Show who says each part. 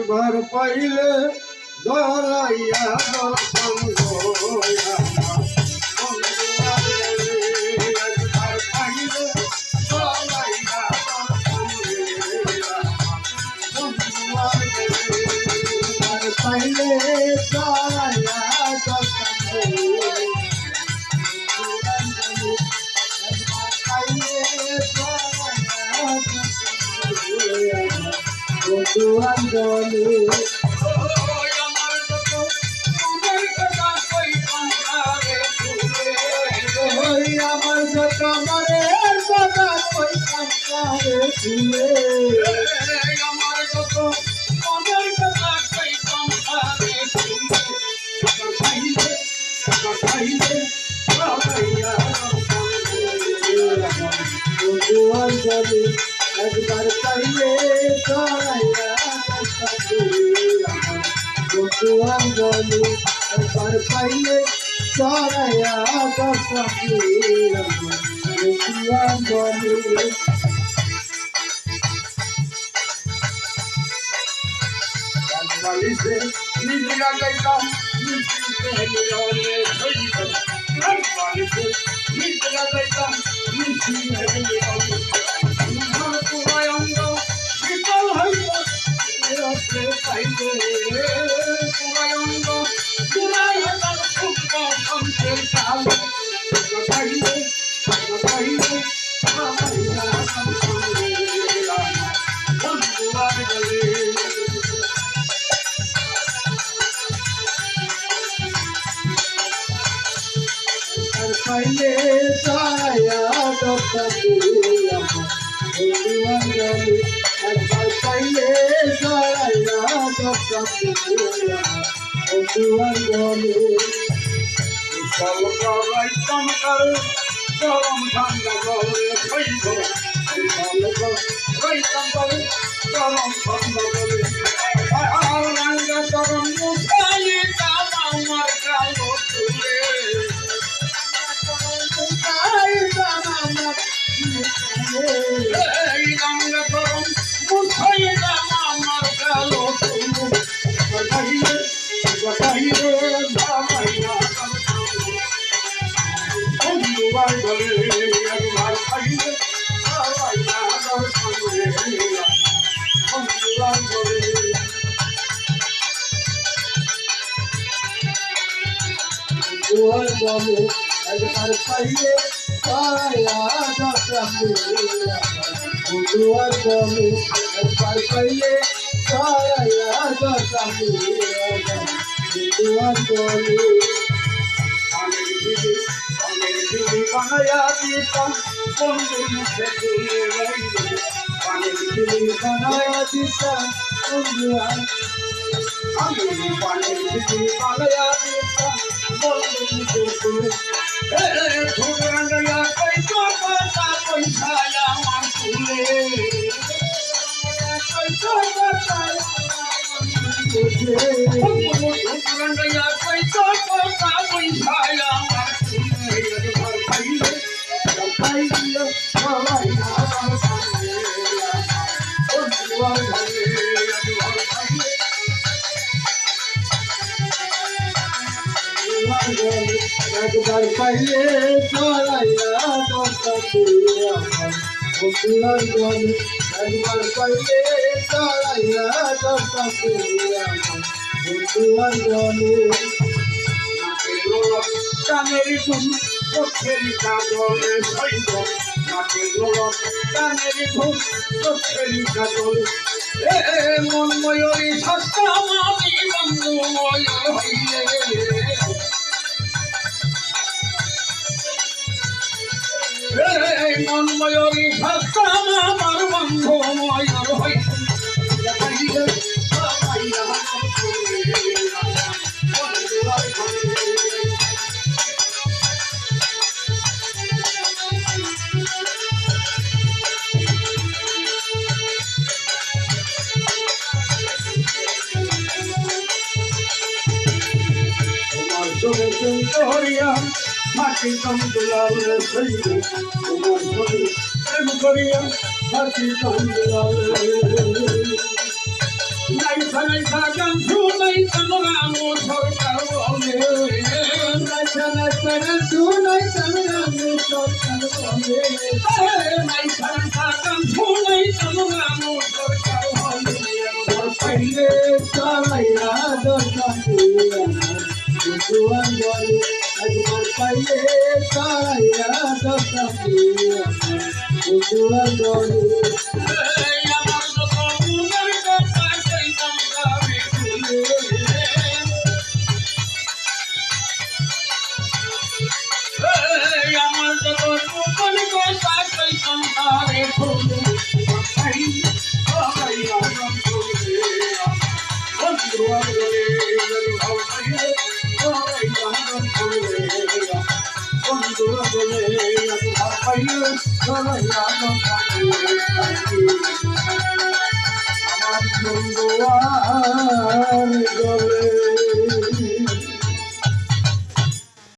Speaker 1: ঘর পাইলে ধরাইয়া দর্শন গোয়া পাইলে ধরাইয়া বন্ধু-বান্ধবী আমার যত মনের কথা কইতাম কারে শুনে আমার যত মনের কথা কইতাম কারে শুনে পাইলে বন্ধু-বান্ধবী একবার পাইলে ধরাইয়া বন্ধু-বান্ধবী একবার পাইলে ধরাইয়া বন্ধু-বান্ধবী বালিশে নিজরা গাইতাম মিশিতে নিয়মে ধরিতাম বালিশে নিজরা গাইতাম মিশিতে নিয়মে তোমায় অঙ্গ শীতল হইল রসে পাইলে তোমায় অঙ্গ তোমায় হতাল শুক্র সন্তের কাল পাইলে পাইলে বন্ধু-বান্ধবী পাইলে ছায়া বন্ধু-বান্ধবী একবার পাইলে ছায়া বন্ধু-বান্ধবী চমকার গরম ঠান্ডা গলে হইব গরম ঠান্ডা গলে রাঙ্গা গরম মুখালি আমার কালো তুলে রাঙ্গা গরম মুখালি আমার কালো তুলে বন্ধু-বান্ধবী একবার পাইলে ধরাইয়া দর্শন বন্ধু-বান্ধবী বন্ধু-বান্ধবী একবার পাইলে ধরাইয়া দর্শন বন্ধু-বান্ধবী একবার পাইলে ধরাইয়া দর্শন বন্ধু-বান্ধবী বানায়া দিতাম বন্ধু মুখে তুলে রইল পানির ঝিলি বানায়া দিতাম বন্ধু আমি পানির ঝিলি বানায়া দিতাম বন্ধু মুখে তুলে ঠুকরাঙ্গা কইতো কথা পয়সা আমার তুলে কইতো কথা ঠুকরাঙ্গা কইতো কথা পয়সা আমার একবার পাইলে ধরাইয়া বন্ধু-বান্ধবী একবার পাইলে ধরাইয়া বন্ধু-বান্ধবী কানের ধুম চোখের কাজলে সইব নাকের গোলক কানের ধুম চোখের কাজল মন ময়ূরী সস্তা মামি বন্ধু ময়ূর হইলে মন ময়ূরী সস্তা আমার বন্ধু ময়ূর হইলে করিয়া মাটি কন্দুলাল সইব তোমার সঙ্গে প্রেম করিয়া মাটি কন্দুলাল নাইসা নাইসা গান শুনাই সংগ্রাম সরকার বলে নাইসা নাইসা গান শুনাই সংগ্রাম সরকার বলে নাইসা নাইসা গান শুনাই সংগ্রাম সরকার বলে পাইলে চালাইয়া দশাইয়া দুয়ান বলে একবার পাইলে চালাইয়া দশাইয়া দুয়ান বলে আমার বন্ধুয়া